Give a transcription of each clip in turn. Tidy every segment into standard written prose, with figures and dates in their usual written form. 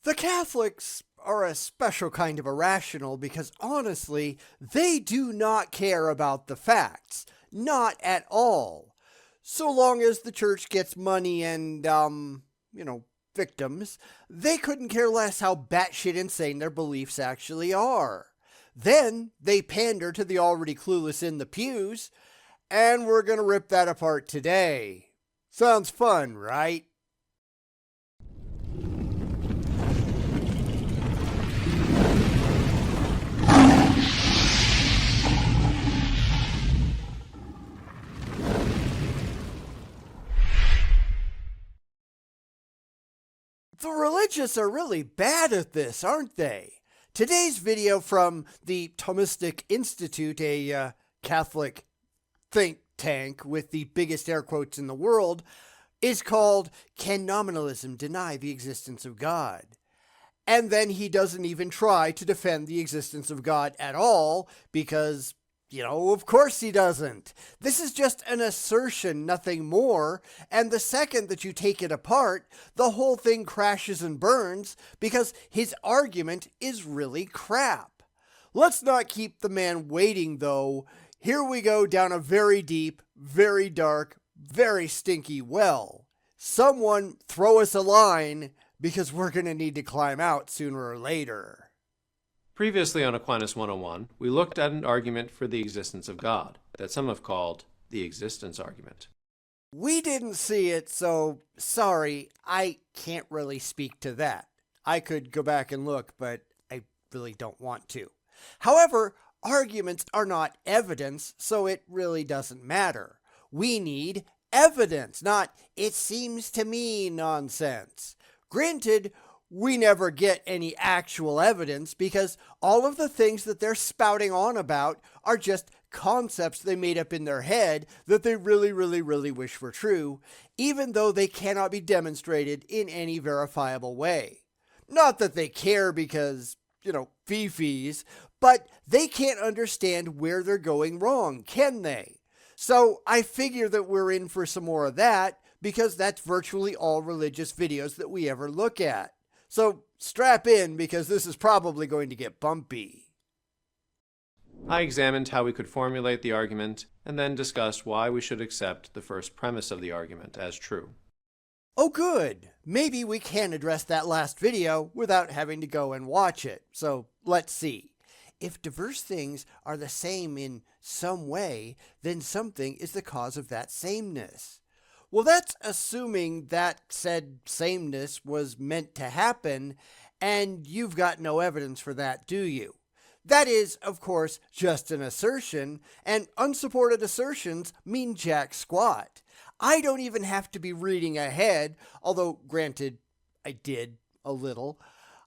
The Catholics are a special kind of irrational because honestly, they do not care about the facts. Not at all. So long as the church gets money and, victims, they couldn't care less how batshit insane their beliefs actually are. Then they pander to the already clueless in the pews, and we're gonna rip that apart today. Sounds fun, right? The religious are really bad at this, aren't they? Today's video from the Thomistic Institute, a Catholic think tank with the biggest air quotes in the world, is called "Can Nominalism Deny the Existence of God?" And then he doesn't even try to defend the existence of God at all because, of course he doesn't. This is just an assertion, nothing more. And the second that you take it apart, the whole thing crashes and burns because his argument is really crap. Let's not keep the man waiting, though. Here we go down a very deep, very dark, very stinky well. Someone throw us a line because we're going to need to climb out sooner or later. Previously on Aquinas 101, we looked at an argument for the existence of God that some have called the existence argument. We didn't see it, so sorry, I can't really speak to that. I could go back and look, but I really don't want to. However, arguments are not evidence, so it really doesn't matter. We need evidence, not "it seems to me" nonsense. Granted, we never get any actual evidence because all of the things that they're spouting on about are just concepts they made up in their head that they really wish were true, even though they cannot be demonstrated in any verifiable way. Not that they care because, fee-fees, but they can't understand where they're going wrong, can they? So I figure that we're in for some more of that because that's virtually all religious videos that we ever look at. So strap in because this is probably going to get bumpy. I examined how we could formulate the argument and then discussed why we should accept the first premise of the argument as true. Oh good, maybe we can address that last video without having to go and watch it. So let's see. If diverse things are the same in some way, then something is the cause of that sameness. Well, that's assuming that said sameness was meant to happen, and you've got no evidence for that, do you? That is, of course, just an assertion, and unsupported assertions mean jack squat. I don't even have to be reading ahead, although granted, I did a little.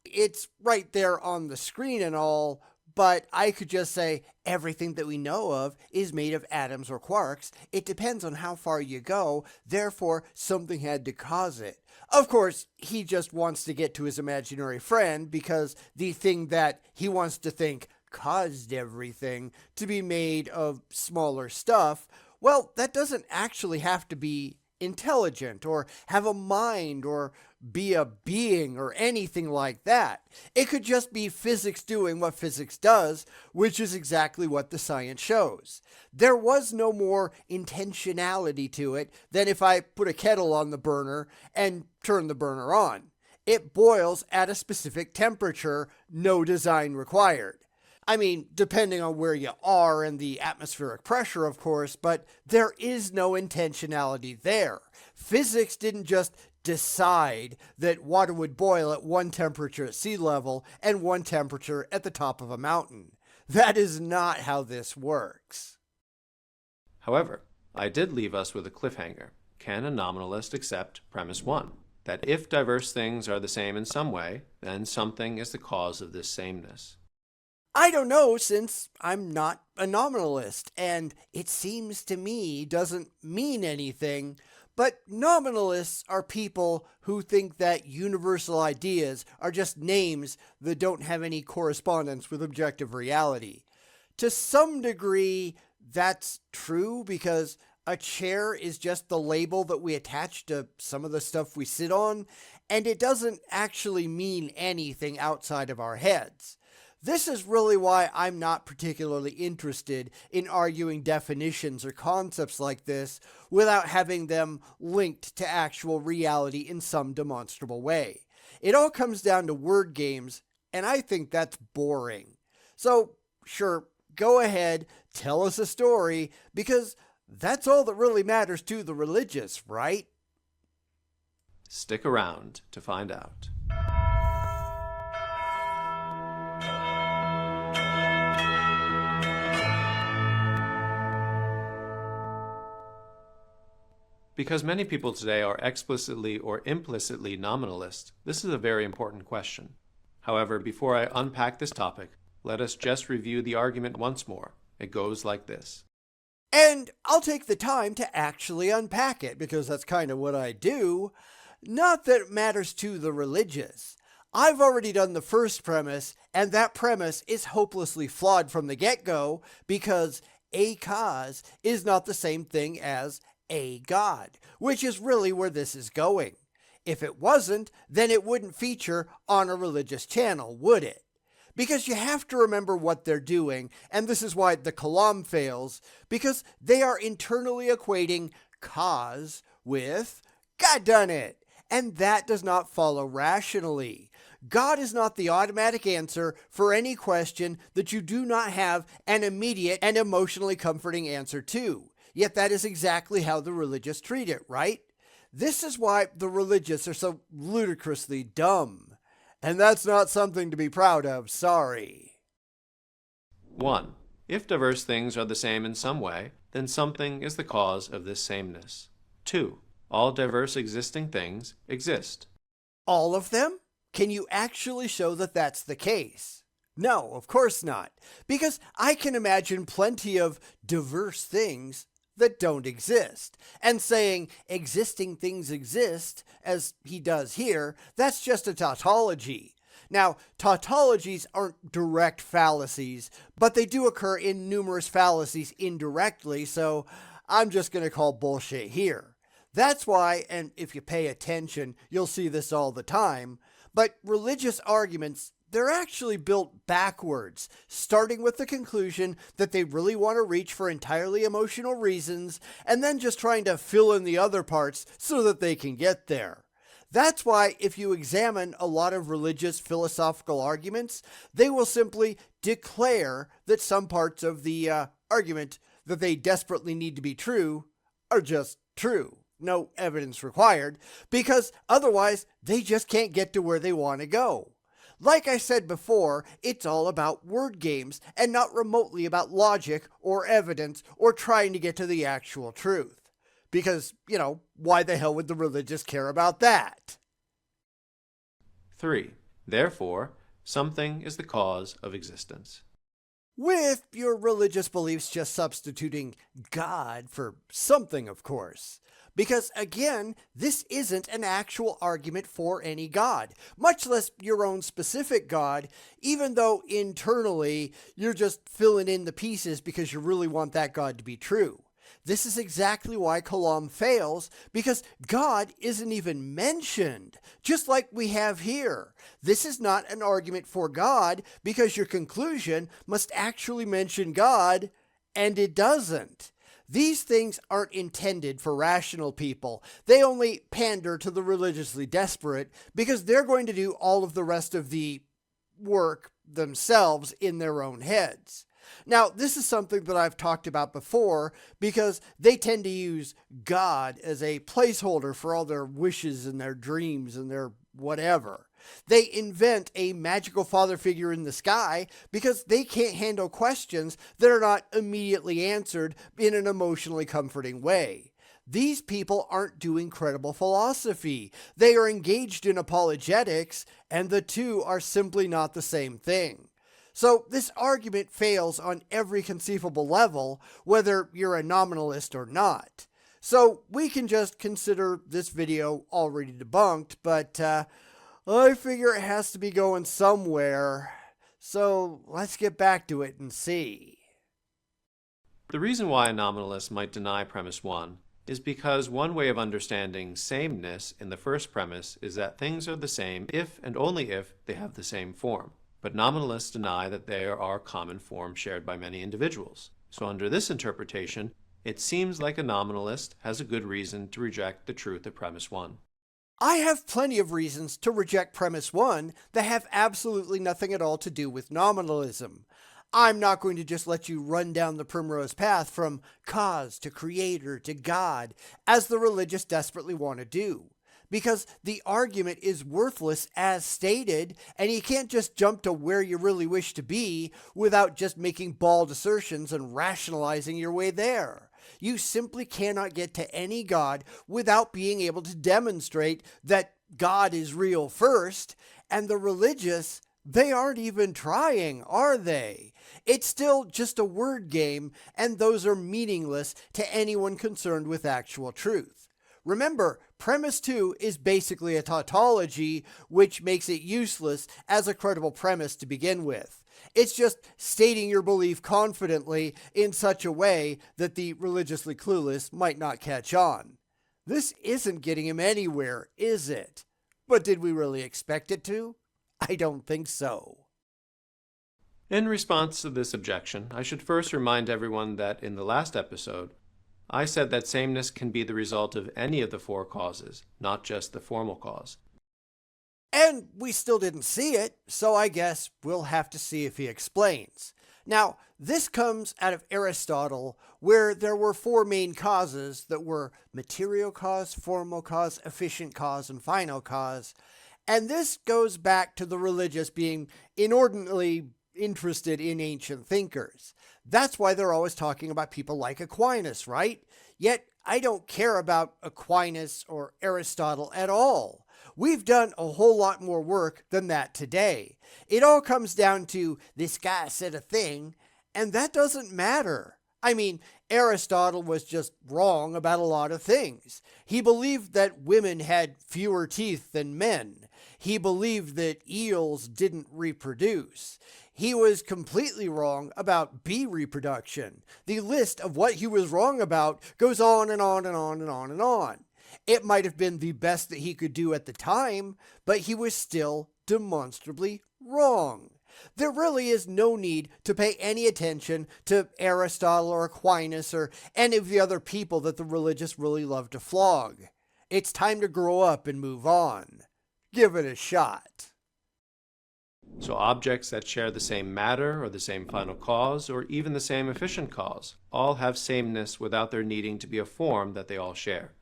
It's right there on the screen and all, but I could just say everything that we know of is made of atoms or quarks. It depends on how far you go, therefore something had to cause it. Of course, he just wants to get to his imaginary friend because the thing that he wants to think caused everything to be made of smaller stuff, well, that doesn't actually have to be intelligent or have a mind or be a being or anything like that. It could just be physics doing what physics does, which is exactly what the science shows. There was no more intentionality to it than if I put a kettle on the burner and turn the burner on. It boils at a specific temperature, no design required. I mean, depending on where you are and the atmospheric pressure, of course, but there is no intentionality there. Physics didn't just decide that water would boil at one temperature at sea level and one temperature at the top of a mountain. That is not how this works. However, I did leave us with a cliffhanger. Can a nominalist accept premise 1? That if diverse things are the same in some way, then something is the cause of this sameness. I don't know, since I'm not a nominalist, and "it seems to me" doesn't mean anything, but nominalists are people who think that universal ideas are just names that don't have any correspondence with objective reality. To some degree, that's true because a chair is just the label that we attach to some of the stuff we sit on, and it doesn't actually mean anything outside of our heads. This is really why I'm not particularly interested in arguing definitions or concepts like this without having them linked to actual reality in some demonstrable way. It all comes down to word games, and I think that's boring. So, sure, go ahead, tell us a story, because that's all that really matters to the religious, right? Stick around to find out. Because many people today are explicitly or implicitly nominalist, this is a very important question. However, before I unpack this topic, let us just review the argument once more. It goes like this. And I'll take the time to actually unpack it, because that's kind of what I do. Not that it matters to the religious. I've already done the first premise, and that premise is hopelessly flawed from the get-go, because a cause is not the same thing as a God, which is really where this is going. If it wasn't, then it wouldn't feature on a religious channel, would it? Because you have to remember what they're doing, and this is why the Kalam fails, because they are internally equating cause with God done it, and that does not follow rationally. God is not the automatic answer for any question that you do not have an immediate and emotionally comforting answer to. Yet that is exactly how the religious treat it, right? This is why the religious are so ludicrously dumb. And that's not something to be proud of, sorry. 1. If diverse things are the same in some way, then something is the cause of this sameness. 2. All diverse existing things exist. All of them? Can you actually show that that's the case? No, of course not. Because I can imagine plenty of diverse things that don't exist. And saying existing things exist, as he does here, that's just a tautology. Now, tautologies aren't direct fallacies, but they do occur in numerous fallacies indirectly, so I'm just going to call bullshit here. That's why, and if you pay attention, you'll see this all the time, but religious arguments, they're actually built backwards, starting with the conclusion that they really want to reach for entirely emotional reasons, and then just trying to fill in the other parts so that they can get there. That's why if you examine a lot of religious philosophical arguments, they will simply declare that some parts of the argument that they desperately need to be true are just true. No evidence required, because otherwise they just can't get to where they want to go. Like I said before, it's all about word games and not remotely about logic or evidence or trying to get to the actual truth. Because, why the hell would the religious care about that? 3. Therefore, something is the cause of existence. With your religious beliefs just substituting God for something, of course. Because, again, this isn't an actual argument for any God, much less your own specific God, even though internally you're just filling in the pieces because you really want that God to be true. This is exactly why Kalam fails, because God isn't even mentioned, just like we have here. This is not an argument for God, because your conclusion must actually mention God, and it doesn't. These things aren't intended for rational people. They only pander to the religiously desperate because they're going to do all of the rest of the work themselves in their own heads. Now, this is something that I've talked about before because they tend to use God as a placeholder for all their wishes and their dreams and their whatever. They invent a magical father figure in the sky because they can't handle questions that are not immediately answered in an emotionally comforting way. These people aren't doing credible philosophy. They are engaged in apologetics, and the two are simply not the same thing. So this argument fails on every conceivable level, whether you're a nominalist or not. So we can just consider this video already debunked, but I figure it has to be going somewhere. So let's get back to it and see. The reason why a nominalist might deny premise 1 is because one way of understanding sameness in the first premise is that things are the same if and only if they have the same form. But nominalists deny that there are common forms shared by many individuals. So under this interpretation, it seems like a nominalist has a good reason to reject the truth of premise 1. I have plenty of reasons to reject premise 1 that have absolutely nothing at all to do with nominalism. I'm not going to just let you run down the primrose path from cause to creator to God, as the religious desperately want to do. Because the argument is worthless as stated, and you can't just jump to where you really wish to be without just making bald assertions and rationalizing your way there. You simply cannot get to any God without being able to demonstrate that God is real first, and the religious, they aren't even trying, are they? It's still just a word game, and those are meaningless to anyone concerned with actual truth. Remember, premise 2 is basically a tautology, which makes it useless as a credible premise to begin with. It's just stating your belief confidently in such a way that the religiously clueless might not catch on. This isn't getting him anywhere, is it? But did we really expect it to? I don't think so. In response to this objection, I should first remind everyone that in the last episode, I said that sameness can be the result of any of the 4 causes, not just the formal cause. And we still didn't see it, so I guess we'll have to see if he explains. Now, this comes out of Aristotle, where there were 4 main causes that were material cause, formal cause, efficient cause, and final cause. And this goes back to the religious being inordinately interested in ancient thinkers. That's why they're always talking about people like Aquinas, right? Yet I don't care about Aquinas or Aristotle at all. We've done a whole lot more work than that today. It all comes down to this guy said a thing, and that doesn't matter. I mean, Aristotle was just wrong about a lot of things. He believed that women had fewer teeth than men. He believed that eels didn't reproduce. He was completely wrong about bee reproduction. The list of what he was wrong about goes on and on and on and on and on. It might have been the best that he could do at the time, but he was still demonstrably wrong. There really is no need to pay any attention to Aristotle or Aquinas or any of the other people that the religious really love to flog. It's time to grow up and move on. Give it a shot. So objects that share the same matter or the same final cause or even the same efficient cause all have sameness without there needing to be a form that they all share.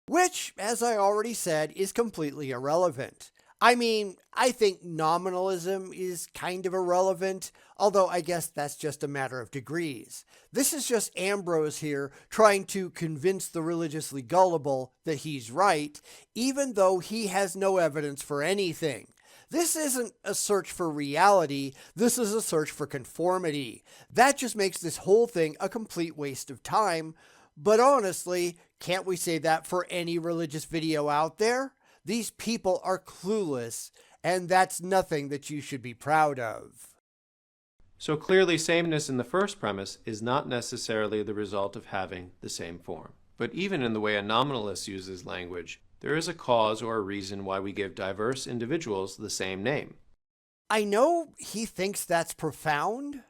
Which, as I already said, is completely irrelevant. I mean, I think nominalism is kind of irrelevant, although I guess that's just a matter of degrees. This is just Ambrose here trying to convince the religiously gullible that he's right, even though he has no evidence for anything. This isn't a search for reality, this is a search for conformity. That just makes this whole thing a complete waste of time. But honestly, can't we say that for any religious video out there? These people are clueless, and that's nothing that you should be proud of. So clearly, sameness in the first premise is not necessarily the result of having the same form. But even in the way a nominalist uses language, there is a cause or a reason why we give diverse individuals the same name. I know he thinks that's profound,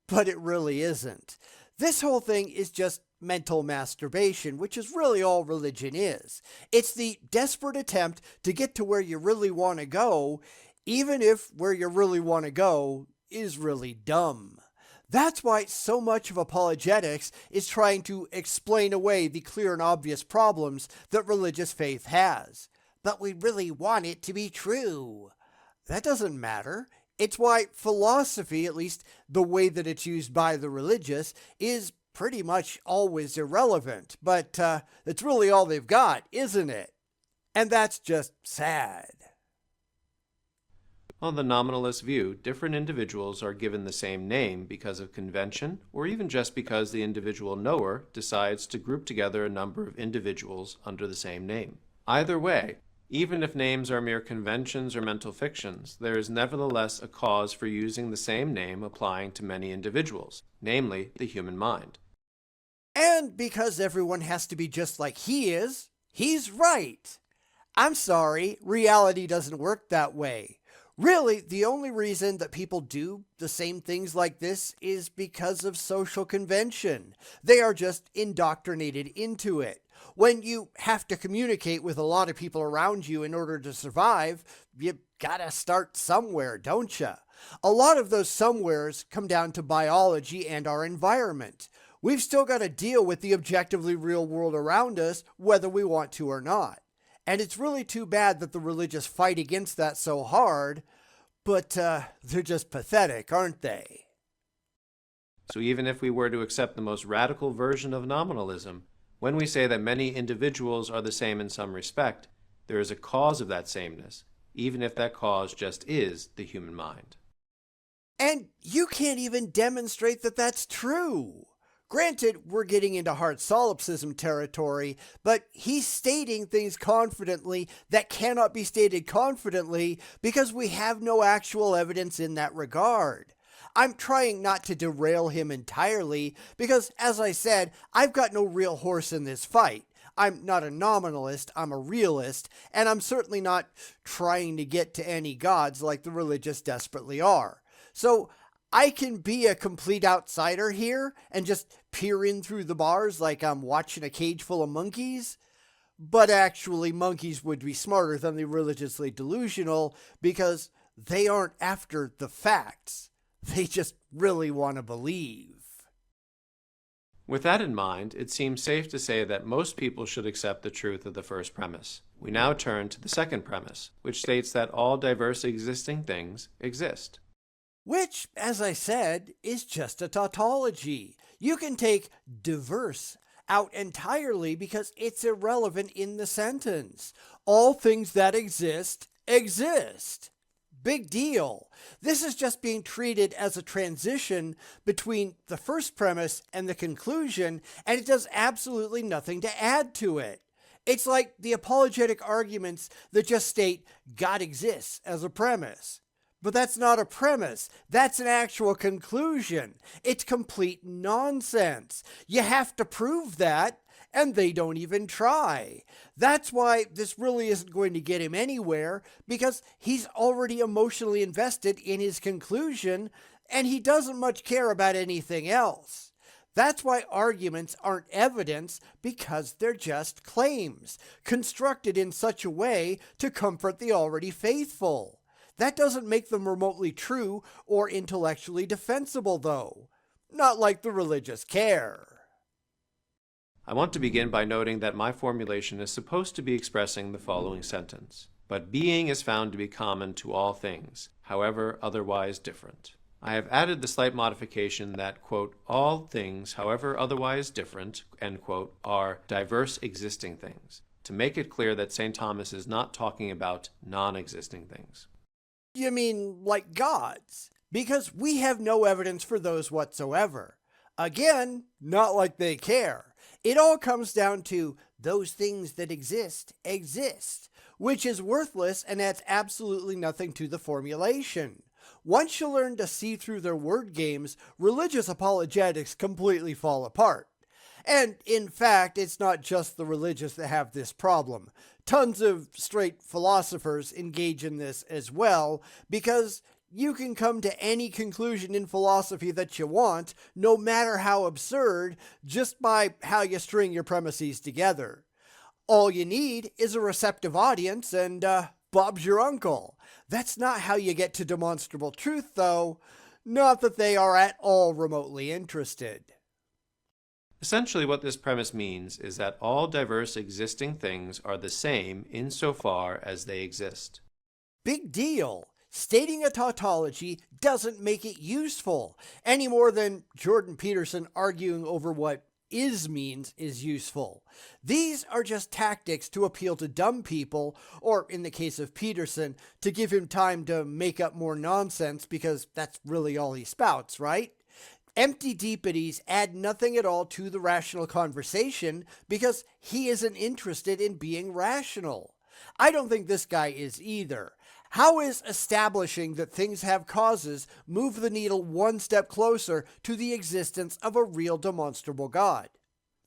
but it really isn't. This whole thing is just mental masturbation, which is really all religion is. It's the desperate attempt to get to where you really want to go, even if where you really want to go is really dumb. That's why so much of apologetics is trying to explain away the clear and obvious problems that religious faith has. But we really want it to be true. That doesn't matter. It's why philosophy, at least the way that it's used by the religious, is pretty much always irrelevant. But it's really all they've got, isn't it? And that's just sad. On the nominalist view, different individuals are given the same name because of convention, or even just because the individual knower decides to group together a number of individuals under the same name. Either way, even if names are mere conventions or mental fictions, there is nevertheless a cause for using the same name applying to many individuals, namely the human mind. And because everyone has to be just like he is, he's right. I'm sorry, reality doesn't work that way. Really, the only reason that people do the same things like this is because of social convention. They are just indoctrinated into it. When you have to communicate with a lot of people around you in order to survive, you gotta start somewhere, don't you? A lot of those somewheres come down to biology and our environment. We've still got to deal with the objectively real world around us, whether we want to or not. And it's really too bad that the religious fight against that so hard, but they're just pathetic, aren't they? So even if we were to accept the most radical version of nominalism, when we say that many individuals are the same in some respect, there is a cause of that sameness, even if that cause just is the human mind. And you can't even demonstrate that that's true. Granted, we're getting into hard solipsism territory, but he's stating things confidently that cannot be stated confidently because we have no actual evidence in that regard. I'm trying not to derail him entirely because, as I said, I've got no real horse in this fight. I'm not a nominalist, I'm a realist, and I'm certainly not trying to get to any gods like the religious desperately are. So I can be a complete outsider here and just peer in through the bars like I'm watching a cage full of monkeys. But actually, monkeys would be smarter than the religiously delusional because they aren't after the facts. They just really want to believe. With that in mind, it seems safe to say that most people should accept the truth of the first premise. We now turn to the second premise, which states that all diverse existing things exist. Which, as I said, is just a tautology. You can take diverse out entirely because it's irrelevant in the sentence. All things that exist, exist. Big deal. This is just being treated as a transition between the first premise and the conclusion, and it does absolutely nothing to add to it. It's like the apologetic arguments that just state God exists as a premise. But that's not a premise. That's an actual conclusion. It's complete nonsense. You have to prove that, and they don't even try. That's why this really isn't going to get him anywhere, because he's already emotionally invested in his conclusion, and he doesn't much care about anything else. That's why arguments aren't evidence, because they're just claims, constructed in such a way to comfort the already faithful. That doesn't make them remotely true or intellectually defensible, though. Not like the religious care. I want to begin by noting that my formulation is supposed to be expressing the following sentence. But being is found to be common to all things, however otherwise different. I have added the slight modification that, quote, all things, however otherwise different, end quote, are diverse existing things, to make it clear that St. Thomas is not talking about non-existing things. You mean like gods? Because we have no evidence for those whatsoever. Again, not like they care. It all comes down to those things that exist, exist, which is worthless and adds absolutely nothing to the formulation. Once you learn to see through their word games, religious apologetics completely fall apart. And in fact, it's not just the religious that have this problem. Tons of straight philosophers engage in this as well, because you can come to any conclusion in philosophy that you want, no matter how absurd, just by how you string your premises together. All you need is a receptive audience, and Bob's your uncle. That's not how you get to demonstrable truth, though. Not that they are at all remotely interested. Essentially, what this premise means is that all diverse existing things are the same insofar as they exist. Big deal. Stating a tautology doesn't make it useful, any more than Jordan Peterson arguing over what is means is useful. These are just tactics to appeal to dumb people, or in the case of Peterson, to give him time to make up more nonsense because that's really all he spouts, right? Empty deepities add nothing at all to the rational conversation because he isn't interested in being rational. I don't think this guy is either. How is establishing that things have causes move the needle one step closer to the existence of a real demonstrable God?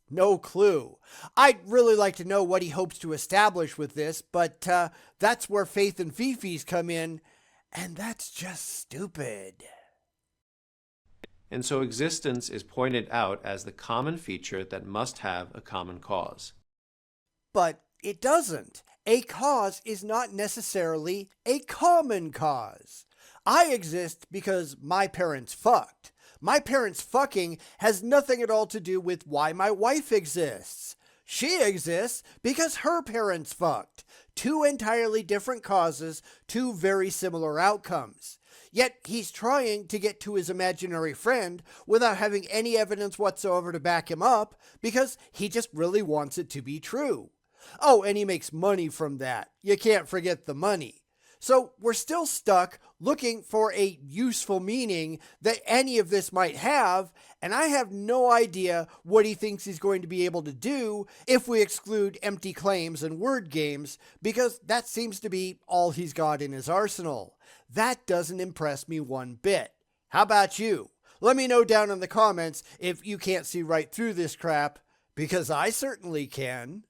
No clue. I'd really like to know what he hopes to establish with this, but that's where Faith and Fifi's come in, and that's just stupid. And so existence is pointed out as the common feature that must have a common cause. But it doesn't. A cause is not necessarily a common cause. I exist because my parents fucked. My parents fucking has nothing at all to do with why my wife exists. She exists because her parents fucked. Two entirely different causes, two very similar outcomes. Yet he's trying to get to his imaginary friend without having any evidence whatsoever to back him up because he just really wants it to be true. Oh, and he makes money from that. You can't forget the money. So we're still stuck looking for a useful meaning that any of this might have, and I have no idea what he thinks he's going to be able to do if we exclude empty claims and word games, because that seems to be all he's got in his arsenal. That doesn't impress me one bit. How about you? Let me know down in the comments if you can't see right through this crap, because I certainly can.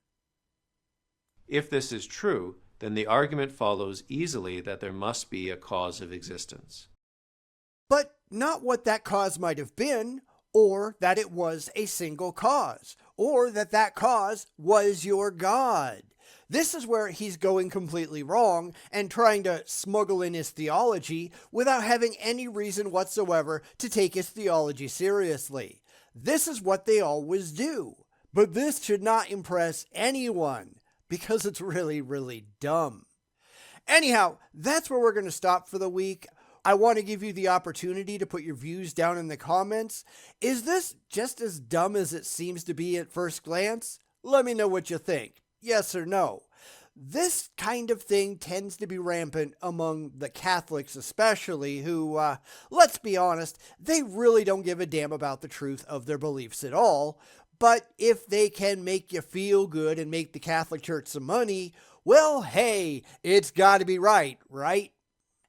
If this is true, then the argument follows easily that there must be a cause of existence. But not what that cause might have been, or that it was a single cause, or that that cause was your God. This is where he's going completely wrong and trying to smuggle in his theology without having any reason whatsoever to take his theology seriously. This is what they always do. But this should not impress anyone, because it's really, really dumb. Anyhow, that's where we're going to stop for the week. I want to give you the opportunity to put your views down in the comments. Is this just as dumb as it seems to be at first glance? Let me know what you think. Yes or no. This kind of thing tends to be rampant among the Catholics especially, who, let's be honest, they really don't give a damn about the truth of their beliefs at all. But if they can make you feel good and make the Catholic Church some money, well, hey, it's got to be right, right?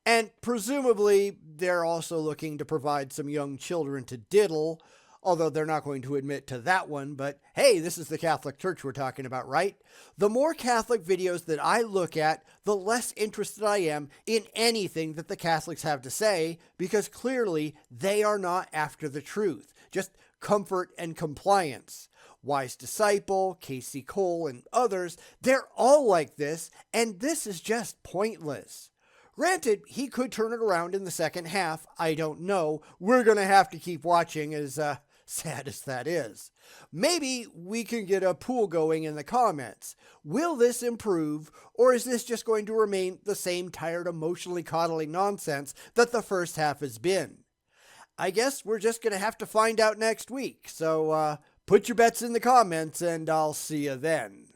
And presumably, they're also looking to provide some young children to diddle, although they're not going to admit to that one, but hey, this is the Catholic Church we're talking about, right? The more Catholic videos that I look at, the less interested I am in anything that the Catholics have to say, because clearly they are not after the truth, just comfort and compliance. Wise Disciple, Casey Cole, and others, they're all like this, and this is just pointless. Granted, he could turn it around in the second half. I don't know. We're going to have to keep watching, as sad as that is. Maybe we can get a pool going in the comments. Will this improve, or is this just going to remain the same tired, emotionally coddling nonsense that the first half has been? I guess we're just going to have to find out next week. So put your bets in the comments, and I'll see you then.